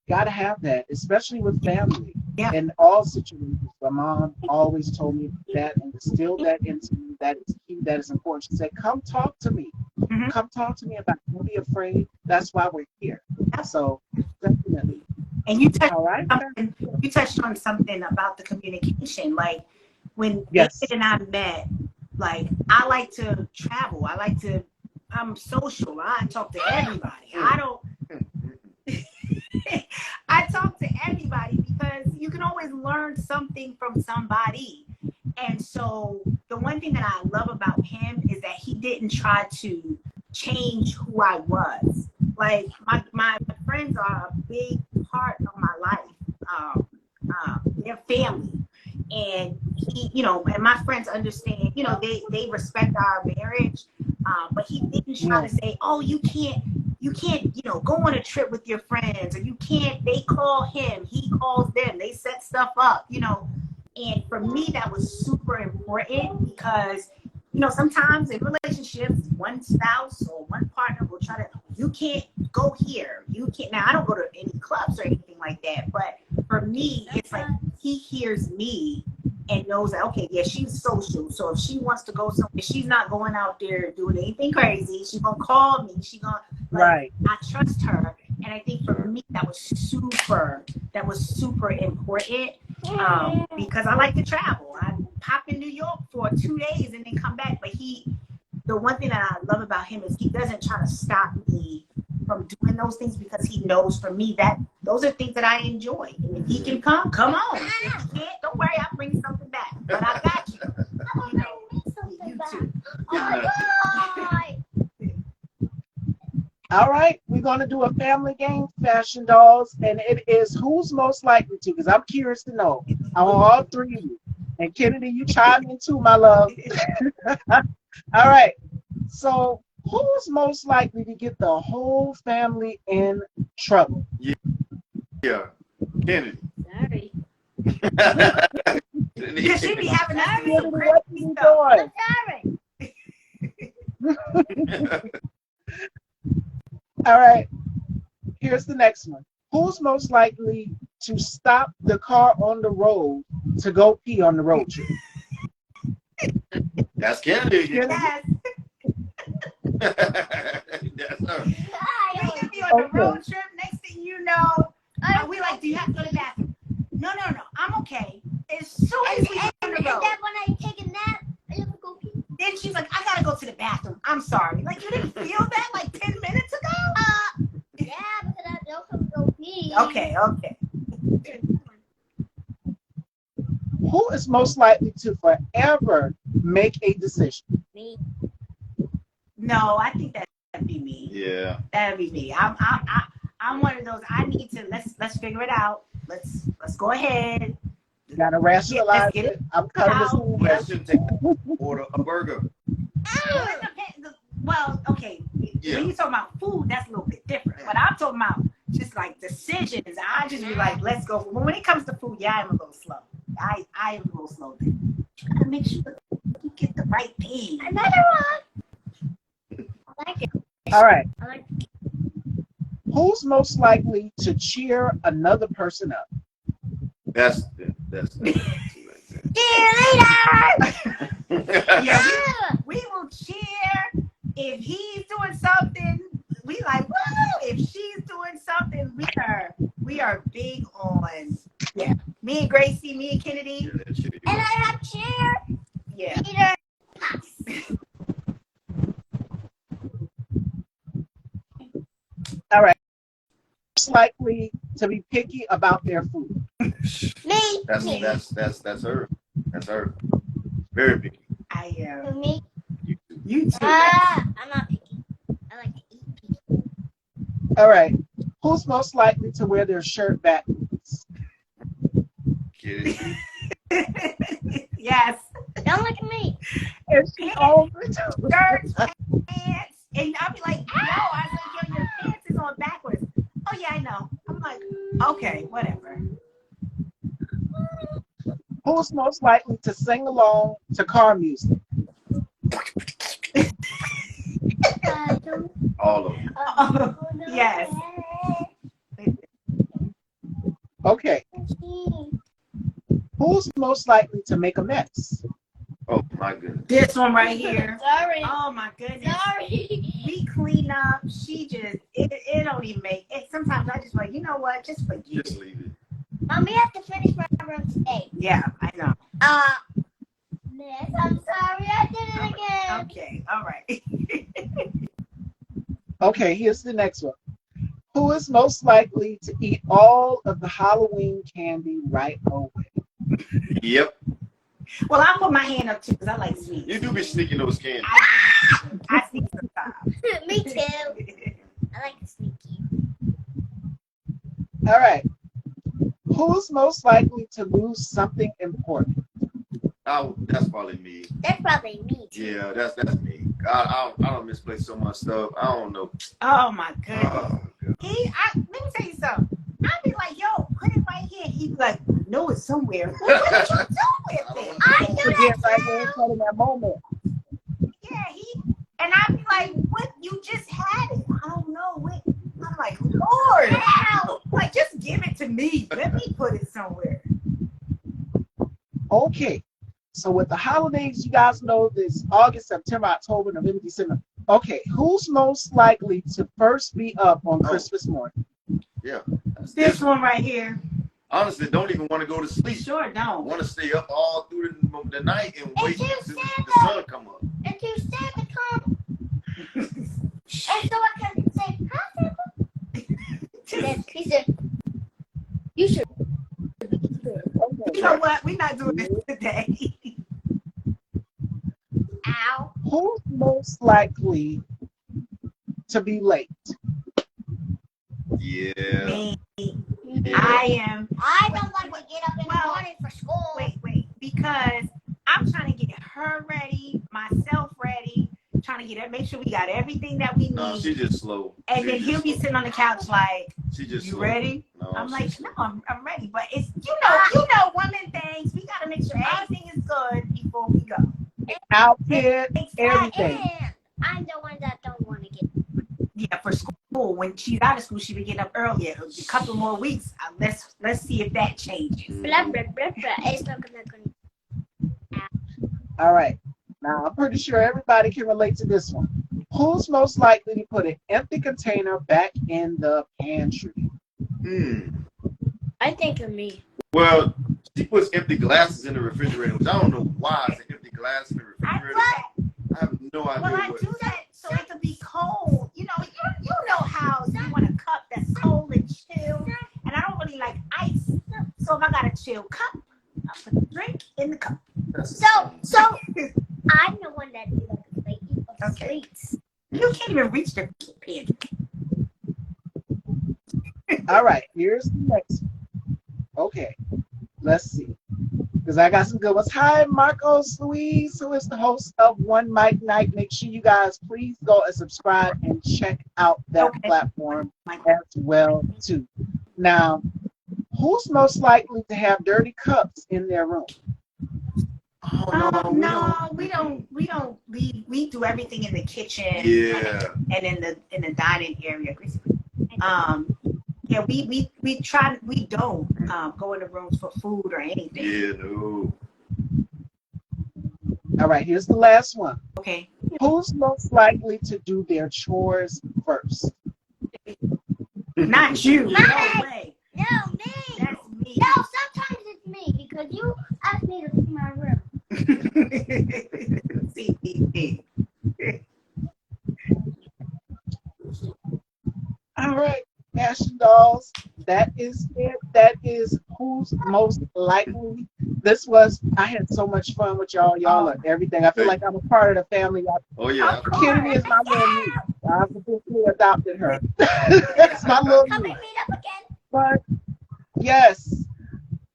got to have that, especially with family. Yeah. In all situations. My mom always told me that and instilled that into me. That is key. That is important. She said, come talk to me. Mm-hmm. Come talk to me about it. Don't be afraid. That's why we're here. So definitely. And you touched, all right. You touched on something about the communication. Like when yes. David and I met, like I like to travel. I'm social. I talk to everybody. I talk to everybody because you can always learn something from somebody. And so the one thing that I love about him is that he didn't try to change who I was. Like my friends are a big part of my life. They're family. And he, and my friends understand, they respect our marriage. But he didn't try to say, oh, you can't, go on a trip with your friends, or you can't, they call him, he calls them, they set stuff up, And for me, that was super important because, sometimes in relationships, one spouse or one partner will try to, you can't go here. You can't. Now, I don't go to any clubs or anything like that. But for me, it's like he hears me and knows that, okay, yeah, she's social. So if she wants to go somewhere, she's not going out there doing anything crazy. She's going to call me. She's going to, right. I trust her. And I think for me, that was super important because I like to travel. I pop in New York for 2 days and then come back. But the one thing that I love about him is he doesn't try to stop me from doing those things because he knows for me that those are things that I enjoy. And if he can come on. If he can't, don't worry, I'll bring something back. But I got you. You too. All right, we're going to do a family game, Fashion Dolls, and it is who's most likely to, because I'm curious to know. I want all three of you. And Kennedy, you chime in too, my love. All right, so who's most likely to get the whole family in trouble? Yeah, Kennedy. Sorry. Because she be having us do some What crazy you stuff. doing? All right, here's the next one. Who's most likely to stop the car on the road to go pee on the road trip? That's Kennedy. Yes. That's her. We can be on the road trip. Next thing you know, we like, do you have to go to the bathroom? No, I'm okay. As soon as we get on the road. And then when I take a nap, I have to go pee. Then she's like, I gotta go to the bathroom. I'm sorry. Like, you didn't feel that like 10 minutes ago? Yeah, because I don't have to go pee. Okay. Who is most likely to forever make a decision? Me. No, I think that'd be me. Yeah. That'd be me. I'm one of those. I need to let's figure it out. Let's go ahead. You gotta rationalize it. I'm cutting this out. one. Question: order a burger. Well, okay. Yeah. When you talk about food, that's a little bit different. But I'm talking about just like decisions. I just be like, let's go. When it comes to food, yeah, I'm a little slow. I am a little slow. Try to make sure you get the right thing. Another one. I like it. All right. I like it. Who's most likely to cheer another person up? That's Cheerleader! yeah. Yeah, we will cheer if he's doing something, we like woo. If she's doing something, we are big on Me and Gracie, me and Kennedy. Yeah, that shit. And I have chair, Yeah. Peter, house. All right. Most likely to be picky about their food. Me. That's her. That's her. Very picky. I For me. You too. I'm not picky. I like to eat picky. All right. Who's most likely to wear their shirt backwards? Kidding. Yes. Don't look at me. And she owns it. Shirts, pants, and I'll be like, "Yo," I said, "Yo, your pants is on backwards." Oh yeah, I know. I'm like, okay, whatever. Who's most likely to sing along to car music? All of them. Oh, yes. Okay. Who's most likely to make a mess? Oh my goodness. This one right here. Sorry. Oh my goodness. Sorry. We clean up. She just it don't even make it. Sometimes I just like, you know what? Just forget Just it. leave it. We have to finish my room today. Yeah, I know. Miss, I'm sorry. I did it again. Okay, all right. Okay, here's the next one. Who is most likely to eat all of the Halloween candy right away? Yep. Well, I'll put my hand up too because I like sweets. You do be sneaking those candies. I sneak sometimes. Me too. I like to sneaky. All right. Who's most likely to lose something important? Oh, that's probably me. That's probably me too. Yeah, that's me. I don't misplace so much stuff. I don't know. Oh my goodness. Oh, God. Let me tell you something. I'd be like, yo, put it right here. He'd be like, no, it's somewhere. What did you do with it? I do Forget that right too. there in front of that moment. Yeah, and I'd be like, what? You just had it. I don't know. What? I'm like, Lord. Ow. Like, just give it to me. Let me put it somewhere. Okay. So with the holidays, you guys know this August, September, October, November, December. Okay, who's most likely to first be up on Christmas morning? Yeah. This one right here. Honestly, don't even want to go to sleep. Sure don't. Want to stay up all through the night and wait Until till the Santa. sun come up. Until Santa comes. And so I can say, hi, Santa. Then he said, you should. You know what? We're not doing this today. Ow. Who's most likely to be late? Yeah. Me. Yeah. I am. I don't like to get up in the Well, morning for school. Wait. Because I'm trying to get her ready, myself ready, trying to make sure we got everything that we need. No, she just slow. And She then just he'll be slow. sitting on the couch like, She just you slow. ready? No, I'm she's like, slow. no, I'm ready. But it's, you know, women things. We got to make sure everything is good before we go. Outfit, Exactly. everything. And I'm the one that don't want to get. Yeah, for school. When she's out of school, she'll be getting up earlier. A couple more weeks. Let's see if that changes. Blah, blah, blah, blah. It's not gonna. All right. Now, I'm pretty sure everybody can relate to this one. Who's most likely to put an empty container back in the pantry? I think of me. Well, she puts empty glasses in the refrigerator, which I don't know why it's an empty glass in the I refrigerator. do that. I have no idea Well, I what. do that so it can be cold. You know how you want a cup that's cold and chill. And I don't really like ice. So if I got a chill cup, I put the drink in the cup. That's So I'm the one that do like a plate of Okay. sweets. You can't even reach the pantry. All right, here's the next one. Okay, let's see. Because I got some good ones. Hi, Marcos Louise, who is the host of One Mic Night. Make sure you guys please go and subscribe and check out that Okay. platform as well, too. Now, who's most likely to have dirty cups in their room? Oh, No, we don't. We do everything in the kitchen. Yeah. And in the dining area. Yeah, we don't go in the rooms for food or anything. Yeah, no. All right, here's the last one. Okay. Who's most likely to do their chores first? Not you. No Mine. way. No, me. That's me. No, sometimes it's me because you asked me to clean my room. See. All right, Action Dolls. That is it. That is who's most likely. I had so much fun with y'all. Y'all are everything. I feel like I'm a part of the family. Oh yeah. Of course. Kennedy is my little niece. I've officially adopted her. It's my little Come niece. and meet up again. But yes,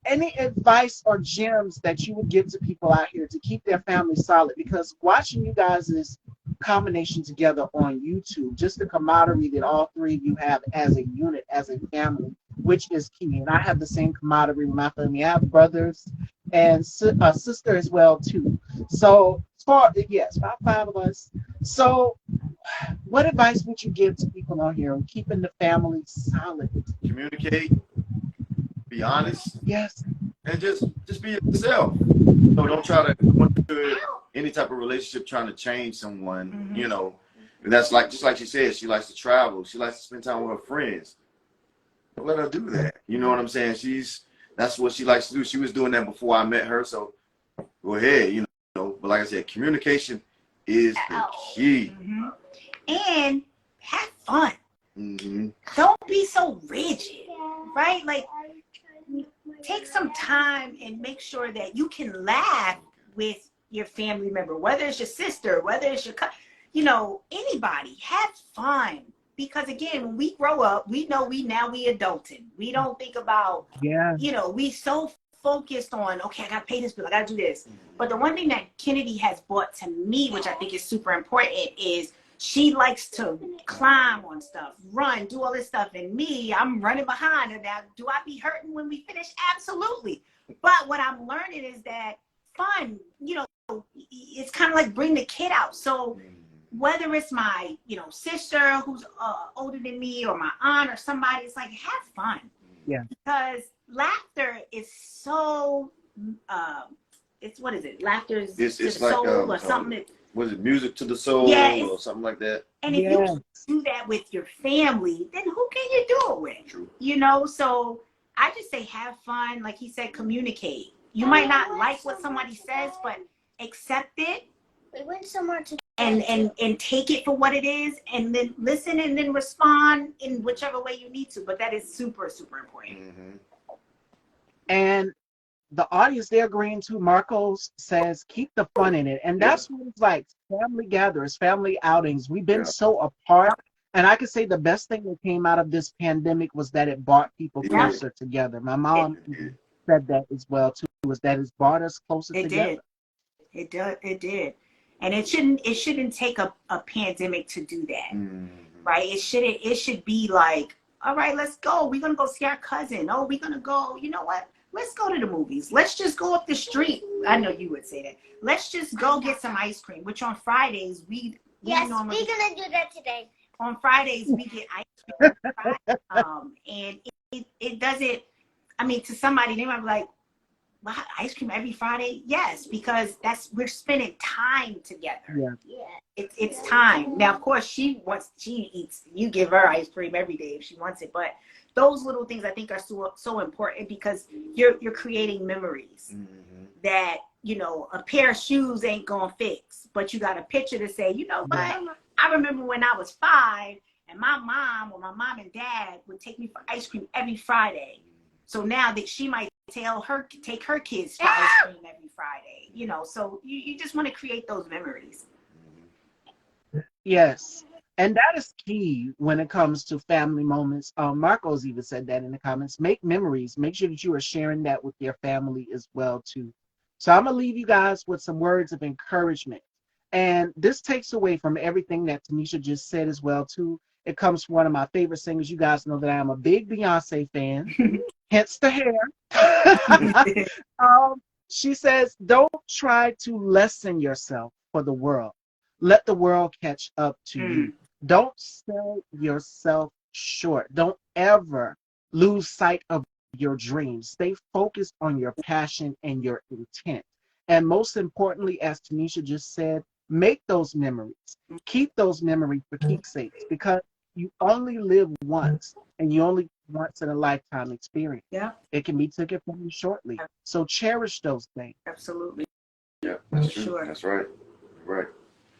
any advice or gems that you would give to people out here to keep their family solid? Because watching you guys' combination together on YouTube, just the camaraderie that all three of you have as a unit, as a family, which is key. And I have the same camaraderie with my family. I have brothers and a sister as well too. So about 5 of us. So what advice would you give to people on here on keeping the family solid? Communicate, be honest, Yes. and just be yourself. So don't try to go into any type of relationship trying to change someone. Mhm. You know, and that's like just like she said, she likes to travel. She likes to spend time with her friends. Don't let her do that. You know what I'm saying? That's what she likes to do. She was doing that before I met her. So go ahead, you know. But like I said, communication is the key. Mhm. And have fun. Mm-hmm. Don't be so rigid, right? Like, take some time and make sure that you can laugh with your family member, whether it's your sister, whether it's your anybody. Have fun, because again, when we grow up, we know we adulting. We don't think about, we so focused on, okay, I gotta pay this bill, I gotta do this. But the one thing that Kennedy has brought to me, which I think is super important, is she likes to climb on stuff, run, do all this stuff. And me, I'm running behind her. Now, do I be hurting when we finish? Absolutely. But what I'm learning is that fun, it's kind of like bring the kid out. So whether it's my, sister who's older than me, or my aunt, or somebody, it's like, have fun. Yeah. Because laughter is so, what is it? Laughter is to the like, soul, or something. Was it music to the soul, or something like that? And if you do that with your family, then who can you do it with? True. So I just say have fun. Like he said, communicate. You might not like what somebody says, but accept it. We went somewhere to and take it for what it is, and then listen, and then respond in whichever way you need to. But that is super, super important. Mm-hmm. And the audience, they're agreeing too. Marcos says, keep the fun in it. And that's what it's like. Family gatherings, family outings. We've been so apart. And I could say the best thing that came out of this pandemic was that it brought people closer together. My mom said that as well too, was that it's brought us closer together. It did. And it shouldn't take a pandemic to do that. Right? It should be like, all right, let's go. We're gonna go see our cousin. Oh, we're gonna go, you know what? Let's go to the movies. Let's just go up the street. I know you would say that. Let's just go get some ice cream, which on Fridays we normally, we're gonna do that today. On Fridays we get ice cream. And it doesn't, I mean, to somebody they might be like, well, ice cream every Friday? Yes, because we're spending time together. It's time. Now, of course, she eats, you give her ice cream every day if she wants it, but those little things I think are so important, because you're creating memories that, a pair of shoes ain't gonna fix, but you got a picture to say, you know what, I remember when I was 5 and my mom and dad would take me for ice cream every Friday. So now that she might take her kids to ice cream every Friday, so you just want to create those memories. Yes. And that is key when it comes to family moments. Marcos even said that in the comments. Make memories. Make sure that you are sharing that with your family as well too. So I'm going to leave you guys with some words of encouragement. And this takes away from everything that Tanisha just said as well too. It comes from one of my favorite singers. You guys know that I am a big Beyonce fan, hence the hair. She says, don't try to lessen yourself for the world. Let the world catch up to you. Don't sell yourself short. Don't ever lose sight of your dreams. Stay focused on your passion and your intent. And most importantly, as Tanisha just said, make those memories. Keep those memories for keepsakes because you only live once and you only once in a lifetime experience. Yeah, It can be taken from you shortly. So cherish those things. absolutely. Yeah, that's true. Sure. That's right. Right.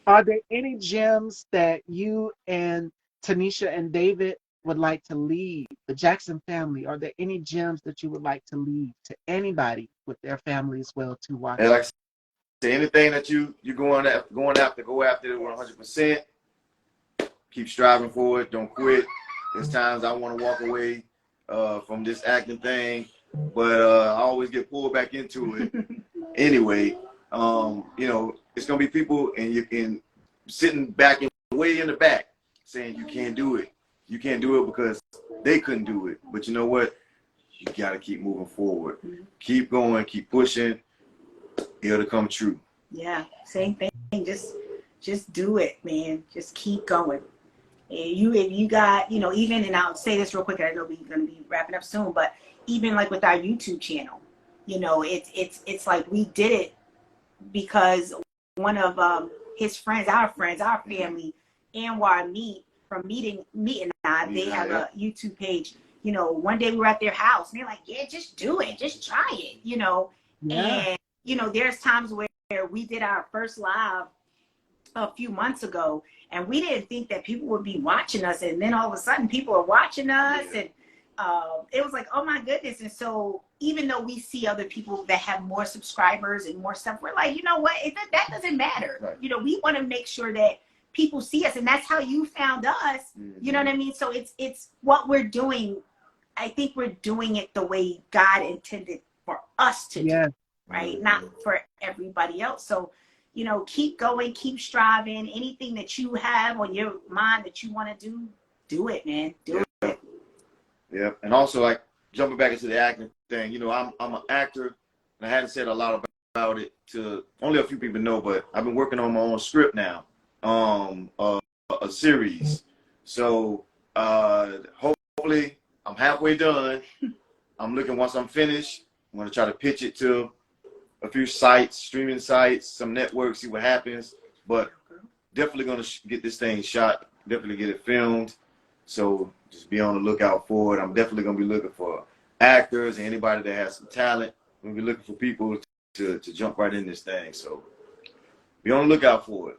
Are there any gems that you and Tanisha and David would like to leave the Jackson family? Are there any gems that you would like to leave to anybody with their family as well to watch? And like I said, anything that you going after, go after it 100%. Keep striving for it. Don't quit. There's times I want to walk away from this acting thing, but I always get pulled back into it anyway. It's gonna be people, and you can sitting back way in the back saying you can't do it. You can't do it because they couldn't do it. But you know what? You gotta keep moving forward. Keep going. Keep pushing. It'll come true. Yeah, same thing. Just do it, man. Just keep going. And if you got, even, and I'll say this real quick, I know we're gonna be wrapping up soon, but even like with our YouTube channel, it's like we did it because one of his friends, our family, Anwar Meet and I, they have a YouTube page. One day we were at their house and they're like, yeah, just do it, just try it, Yeah. And there's times where we did our first live a few months ago and we didn't think that people would be watching us, and then all of a sudden people are watching us, and it was like, oh my goodness. And so even though we see other people that have more subscribers and more stuff, we're like, you know what, that doesn't matter. Right. We want to make sure that people see us, and that's how you found us. You know what I mean? So it's what we're doing. I think we're doing it the way God intended for us to do, right? Not for everybody else. So keep going, keep striving. Anything that you have on your mind that you want to do it, man. Do it. Yeah. And also, like, jumping back into the acting thing, I'm an actor, and I hadn't said a lot about it to only a few people know, but I've been working on my own script now, a series. So hopefully I'm halfway done. I'm looking, once I'm finished, I'm going to try to pitch it to a few sites, streaming sites, some networks, see what happens. But definitely going to get this thing shot, definitely get it filmed. So just be on the lookout for it. I'm definitely going to be looking for actors and anybody that has some talent. I'm going to be looking for people to jump right in this thing. So be on the lookout for it.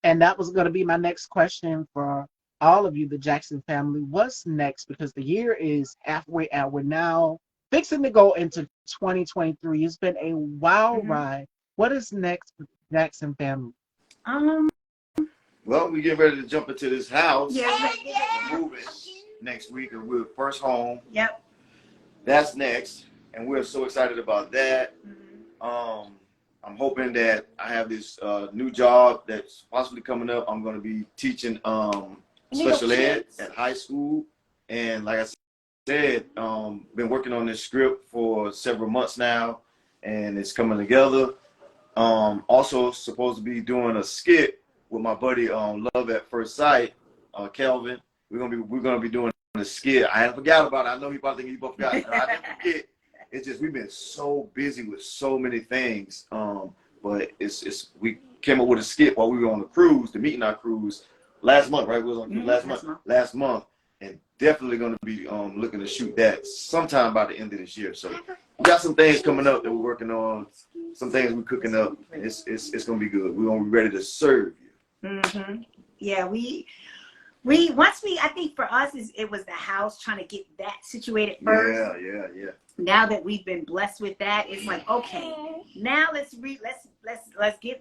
And that was going to be my next question for all of you, the Jackson family. What's next? Because the year is halfway out. We're now fixing to go into 2023. It's been a wild ride. What is next for the Jackson family? Well, we get ready to jump into this house. Yeah. We're moving next week, and we're first home. Yep. That's next, and we're so excited about that. I'm hoping that I have this new job that's possibly coming up. I'm going to be teaching special ed at high school, and like I said, been working on this script for several months now, and it's coming together. Also supposed to be doing a skit with my buddy Love at First Sight, Kelvin. We're gonna be doing a skit. I hadn't forgot about it. I know he probably think you both forgot. I didn't forget. It's just we've been so busy with so many things. But we came up with a skit while we were on the cruise, the meeting our cruise last month, right? We was on cruise last month, and definitely gonna be looking to shoot that sometime by the end of this year. So we got some things coming up that we're working on. Some things we're cooking up. It's gonna be good. We're gonna be ready to serve you. Yeah, I think for us it was the house, trying to get that situated first. Yeah. Now that we've been blessed with that, it's like, okay, now let's get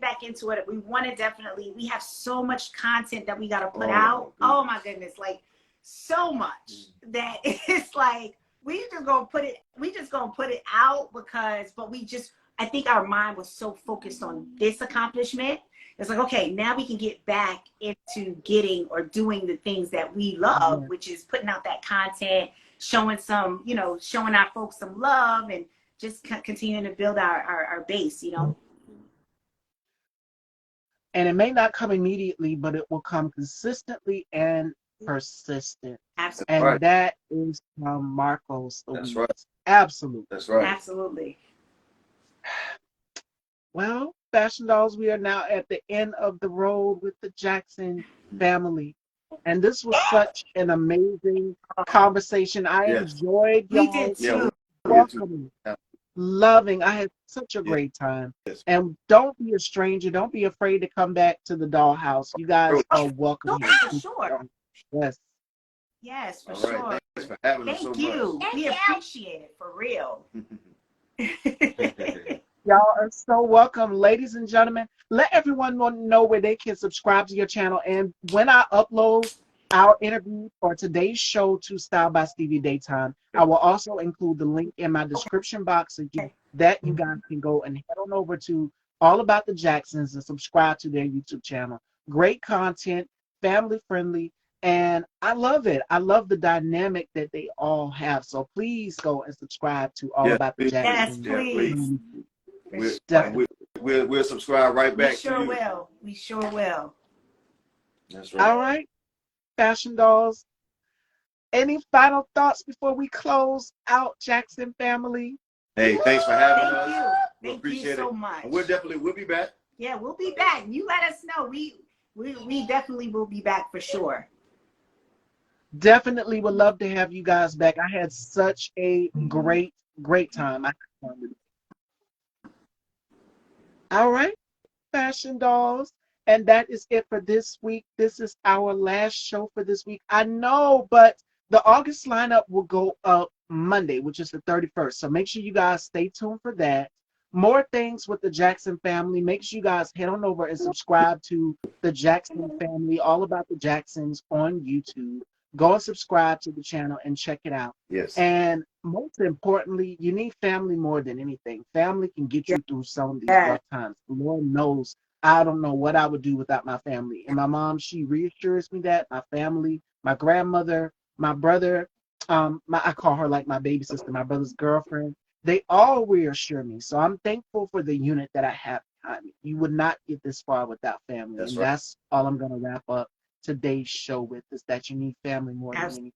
back into it. We want to we have so much content that we got to put out. Oh my goodness, like so much that it's like we just gonna put it out I think our mind was so focused on this accomplishment. It's like, okay, now we can get back into getting or doing the things that we love, which is putting out that content, showing our folks some love, and just continuing to build our base, And it may not come immediately, but it will come consistently and persistent. Absolutely. And that is from Marcos. That's right. Absolutely. That's right. Absolutely. Well, Fashion Dolls, we are now at the end of the road with the Jackson family. And this was such an amazing conversation. I Yes. enjoyed We did y'all's Yeah, too. we did too. welcoming, Yeah. loving. I had such a Yeah. great time. Yes. And don't be a stranger. Don't be afraid to come back to the dollhouse. You guys are welcome here. For sure. Yes. Yes, for All right. sure. Thanks for having us so Thank you. Thank We you. appreciate it for real. much. Y'all are so welcome, ladies and gentlemen. Let everyone know where they can subscribe to your channel. And when I upload our interview for today's show to Style by Stevie Daytime, I will also include the link in my description box so that you guys can go and head on over to All About the Jacksons and subscribe to their YouTube channel. Great content, family friendly, and I love it. I love the dynamic that they all have. So please go and subscribe to All Yes, About the please. Jacksons. Yes, please. We'll subscribe right We back sure to you. will. We sure will. That's right. All right, Fashion Dolls. Any final thoughts before we close out, Jackson family? Hey, thanks for having Thank us. you. We Thank appreciate you so it. much. And we'll be back. Yeah, we'll be back. You let us know. We definitely will be back for sure. Definitely would love to have you guys back. I had such a great time. All right, Fashion Dolls. And that is it for this week. This is our last show for this week. I know, but the August lineup will go up Monday, which is the 31st. So make sure you guys stay tuned for that. More things with the Jackson family. Make sure you guys head on over and subscribe to the Jackson family, All About the Jacksons on YouTube. Go and subscribe to the channel and check it out. Yes. And most importantly, you need family more than anything. Family can get you through some of these Yeah. rough times. Lord knows I don't know what I would do without my family. And my mom, she reassures me that my family, my grandmother, my brother, I call her like my baby sister, my brother's girlfriend. They all reassure me. So I'm thankful for the unit that I have behind me. You would not get this far without family. That's and right. that's all I'm going to wrap up today's show with, is that you need family more than anything.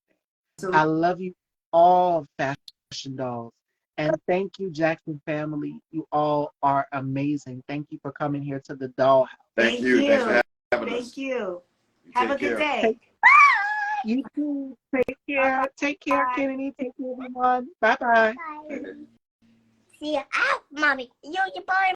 Absolutely. I love you all, Fashion Dolls. And thank you, Jackson family. You all are amazing. Thank you for coming here to the Dollhouse. Thank you. Thanks for having us. Thank you. You Have a take good care. day. You too. Take care. Take care, Bye. Kennedy. Take care, everyone. Bye-bye. Bye. See ya. Ow, mommy. Yo, your boy.